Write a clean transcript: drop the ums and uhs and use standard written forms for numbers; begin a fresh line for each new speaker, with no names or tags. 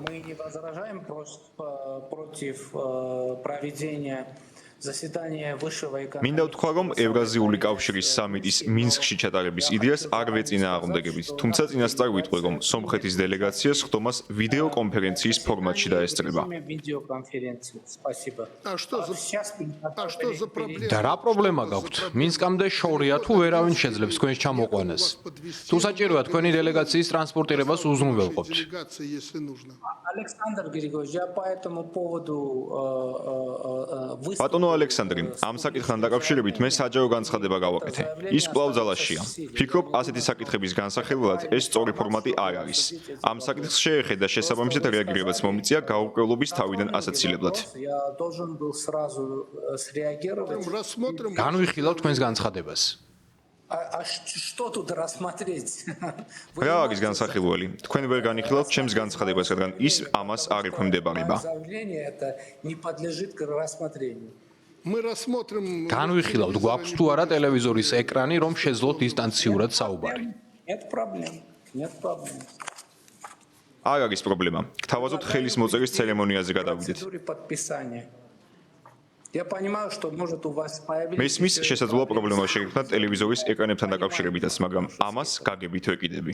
Мы не возражаем против проведения заседания высшего
მინდა ვთქვა, რომ ევრაზიული კავშირის სამიტის მინსკში ჩატარების იდეას არ ვეწინააღმდეგებით, თუმცა წინასწარ ვიტყვი, რომ სომხეთის დელეგაციას ხდომას ვიდეო конференციის ფორმატში დაესწრება.
და რა პრობლემა გაქვთ? მინსკამდე შორია თუ ვერავინ შეძლებს თქვენს ჩამოყვანას. თუ საჭიროა თქვენი დელეგაციის ტრანსპორტირებას უზრუნველყოფთ.
Александр Григорьевич, я по этому поводу
ბატონო ალექსანდრი, ამ საკითხთან დაკავშირებით მე საჯარო განცხადება გავაკეთე. ის კვლავ ძალაშია. ფიქრობ, ასეთი საკითხების განსახილველად ეს სწორი ფორმატი არ არის. ამ საკითხს შეეხება შესაბამისად რეაგირებაც მომიწია გაურკვევლობის თავიდან ასაცილებლად.
я должен был сразу среагировать.
განვიხილავ თქვენს განცხადებას.
А что тут рассмотреть?
რა არის განსახილველი? თქვენ ვერ განიხილავთ ჩემს განცხადებას, რადგან ის ამას არ ექვემდებარება.
Заявление это не подлежит к рассмотрению.
Мы рассмотрим...
განვიხილავთ გვაქვს თუ არა ტელევიზორის ეკრანი, რომ შეძლოთ დისტანციურად საუბარი.
Нет проблем. Нет проблем.
არ არის პრობლემა. გთავაზობთ ხელის მოწერის ცერემონიაზე გადავიდეთ.
Процедуре подписания. Я понимаю, что может у вас появиться...
მესმის შესაძლოა პრობლემა შეექმნათ ტელევიზორის ეკრანებთან დაკავშირებითაც, მაგრამ ამას გაგებით ვეკიდები.